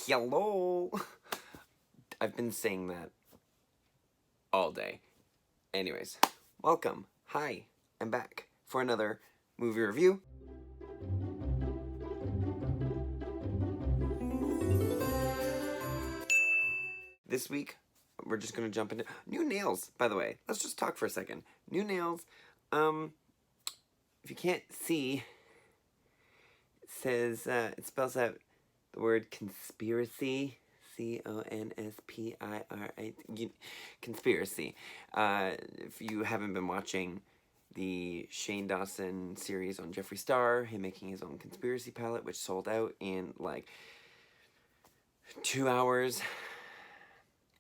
Hello. I've been saying that all day. Anyways, welcome. Hi, I'm back for another movie review. This week, we're just gonna jump into new nails. By the way, let's just talk for a second. New nails. If you can't see, it says it spells out the word conspiracy. Conspiracy. Conspiracy. If you haven't been watching the Shane Dawson series on Jeffree Star, him making his own conspiracy palette, which sold out in like 2 hours.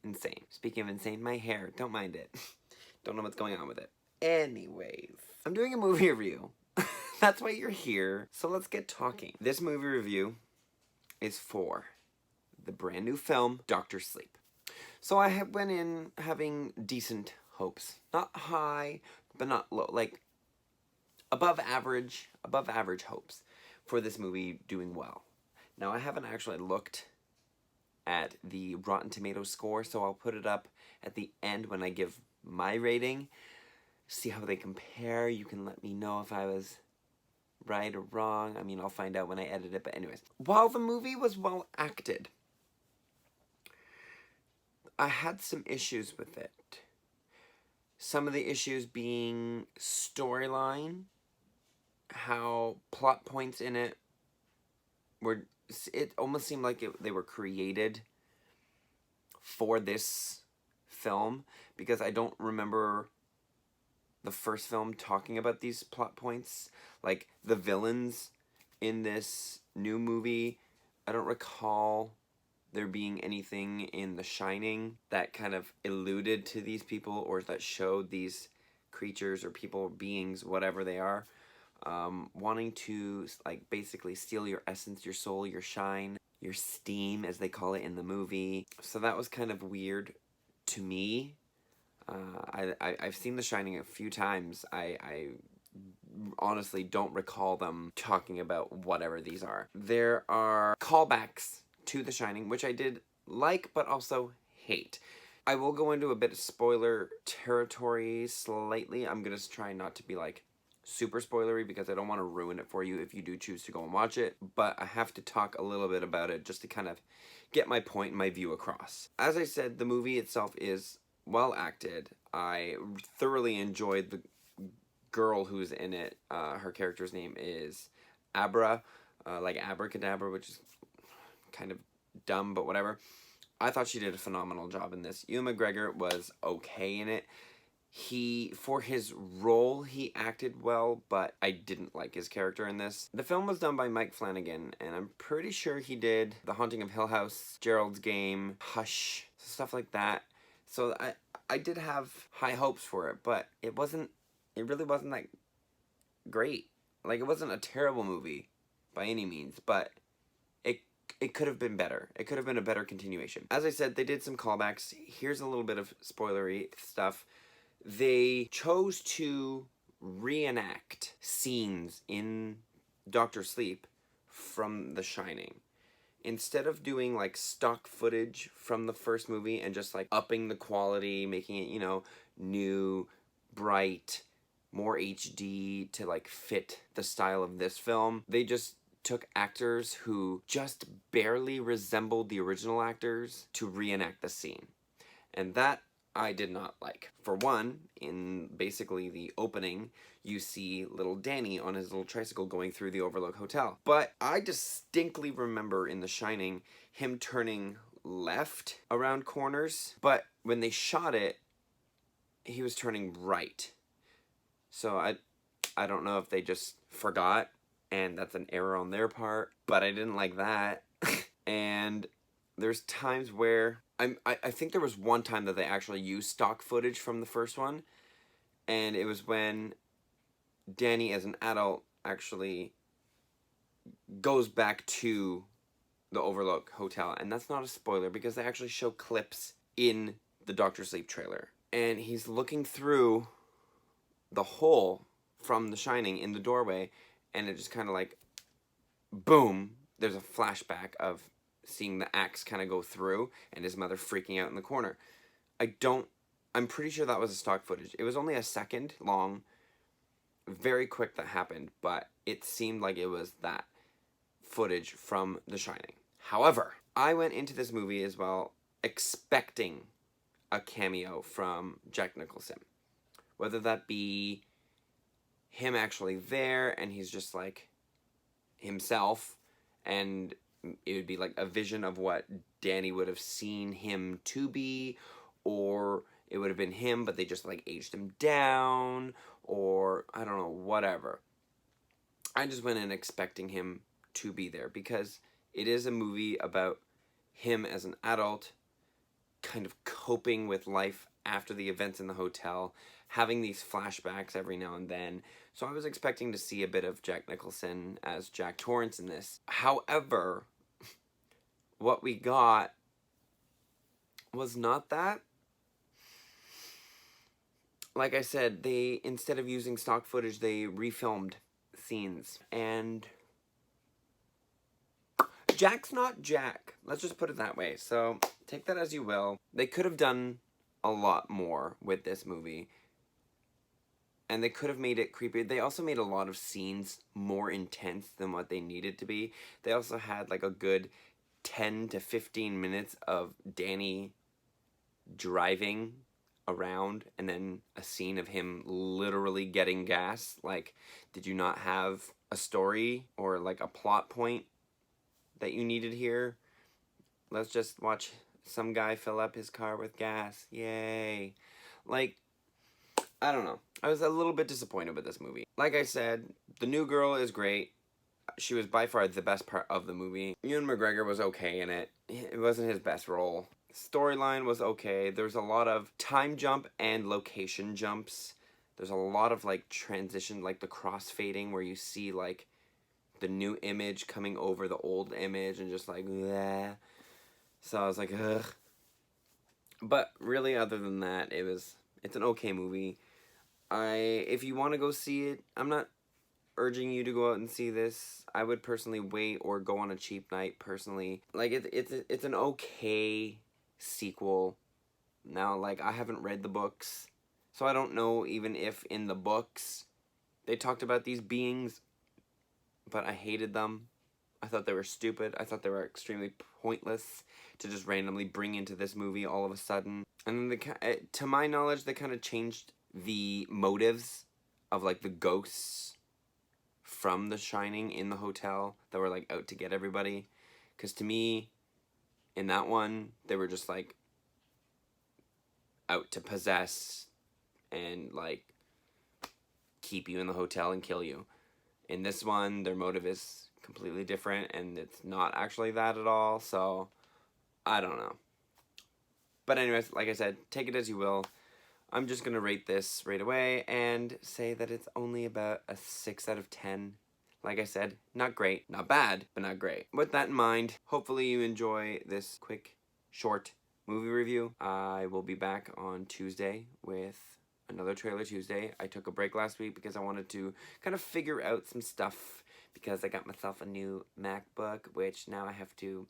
Insane. Speaking of insane, my hair, don't mind it. Don't know what's going on with it. Anyways, I'm doing a movie review. That's why you're here. So let's get talking. This movie review is for the brand new film, Dr. Sleep. So I went in having decent hopes. Not high, but not low. Like, above average hopes for this movie doing well. Now, I haven't actually looked at the Rotten Tomatoes score, so I'll put it up at the end when I give my rating. See how they compare. You can let me know if I was right or wrong. I mean, I'll find out when I edit it, but anyways. While the movie was well acted, I had some issues with it. Some of the issues being storyline, how plot points in it were, it almost seemed like they were created for this film, because I don't remember the first film talking about these plot points. Like, the villains in this new movie, I don't recall there being anything in The Shining that kind of alluded to these people, or that showed these creatures or people, beings, whatever they are, wanting to, like, basically steal your essence, your soul, your shine, your steam, as they call it in the movie. So that was kind of weird to me. I've seen The Shining a few times. I honestly don't recall them talking about whatever these are. There are callbacks to The Shining, which I did like, but also hate. I will go into a bit of spoiler territory slightly. I'm gonna try not to be like super spoilery, because I don't want to ruin it for you if you do choose to go and watch it, but I have to talk a little bit about it just to kind of get my point and my view across. As I said, the movie itself is well acted. I thoroughly enjoyed the girl who's in it. Her character's name is Abra, like abracadabra, which is kind of dumb, but whatever. I thought she did a phenomenal job in this. Ewan McGregor was okay in it. For his role, he acted well, but I didn't like his character in this. The film was done by Mike Flanagan, and I'm pretty sure he did The Haunting of Hill House, Gerald's Game, Hush, stuff like that. So I did have high hopes for it, but it really wasn't that great. Like, it wasn't a terrible movie by any means, but it could have been better. It could have been a better continuation. As I said, they did some callbacks. Here's a little bit of spoilery stuff. They chose to reenact scenes in Dr. Sleep from The Shining. Instead of doing like stock footage from the first movie and just like upping the quality, making it, you know, new, bright, more HD to like fit the style of this film, they just took actors who just barely resembled the original actors to reenact the scene. And that I did not like. For one, in basically the opening, you see little Danny on his little tricycle going through the Overlook Hotel. But I distinctly remember in The Shining him turning left around corners, but when they shot it, he was turning right. So I don't know if they just forgot, and that's an error on their part, but I didn't like that. And there's times where I think there was one time that they actually used stock footage from the first one, and it was when Danny as an adult actually goes back to the Overlook Hotel, and that's not a spoiler because they actually show clips in the Dr. Sleep trailer, and he's looking through the hole from The Shining in the doorway, and it just kind of like, boom, there's a flashback of seeing the axe kind of go through and his mother freaking out in the corner. I'm pretty sure that was a stock footage. It was only a second long, very quick that happened, but it seemed like it was that footage from The Shining. However, I went into this movie as well expecting a cameo from Jack Nicholson. Whether that be him actually there and he's just like himself, and it would be like a vision of what Danny would have seen him to be, or it would have been him but they just like aged him down, or I don't know, whatever. I just went in expecting him to be there because it is a movie about him as an adult kind of coping with life after the events in the hotel, having these flashbacks every now and then. So I was expecting to see a bit of Jack Nicholson as Jack Torrance in this. However, what we got was not that. Like I said, they, instead of using stock footage, they refilmed scenes. And Jack's not Jack. Let's just put it that way. So take that as you will. They could have done a lot more with this movie. And they could have made it creepy. They also made a lot of scenes more intense than what they needed to be. They also had like a good 10 to 15 minutes of Danny driving around and then a scene of him literally getting gas. Like, did you not have a story or like a plot point that you needed here? Let's just watch some guy fill up his car with gas. Yay. Like, I don't know. I was a little bit disappointed with this movie. Like I said, the new girl is great. She was by far the best part of the movie. Ewan McGregor was okay in it. It wasn't his best role. Storyline was okay. There was a lot of time jump and location jumps. There's a lot of like transition, like the crossfading where you see like the new image coming over the old image and just like bleh. So I was like, ugh. But really, other than that, it's an okay movie. If you want to go see it, I'm not urging you to go out and see this. I would personally wait or go on a cheap night personally. Like it's an okay sequel. Now, like, I haven't read the books, so I don't know even if in the books they talked about these beings, but I hated them. I thought they were stupid. I thought they were extremely pointless to just randomly bring into this movie all of a sudden. And then to my knowledge, they kind of changed the motives of like the ghosts from The Shining in the hotel that were like out to get everybody. Because to me, in that one, they were just like out to possess and like keep you in the hotel and kill you. In this one, their motive is completely different and it's not actually that at all. So I don't know. But anyways, like I said, take it as you will. I'm just going to rate this right away and say that it's only about a 6 out of 10. Like I said, not great, not bad, but not great. With that in mind, hopefully you enjoy this quick, short movie review. I will be back on Tuesday with another Trailer Tuesday. I took a break last week because I wanted to kind of figure out some stuff because I got myself a new MacBook, which now I have to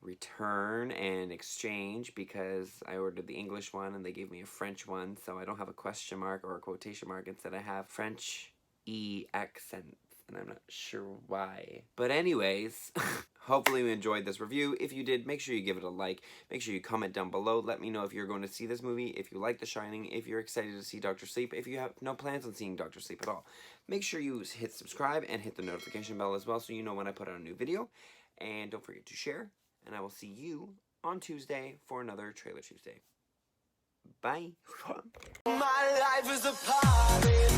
return and exchange because I ordered the English one and they gave me a French one, so I don't have a question mark or a quotation mark. Instead I have French E accents, and I'm not sure why. But anyways, hopefully you enjoyed this review. If you did, make sure you give it a like. Make sure you comment down below. Let me know if you're going to see this movie, if you like The Shining, if you're excited to see Dr. Sleep, if you have no plans on seeing Dr. Sleep at all. Make sure you hit subscribe and hit the notification bell as well so you know when I put out a new video. And don't forget to share. And I will see you on Tuesday for another Trailer Tuesday. Bye. My life is a party.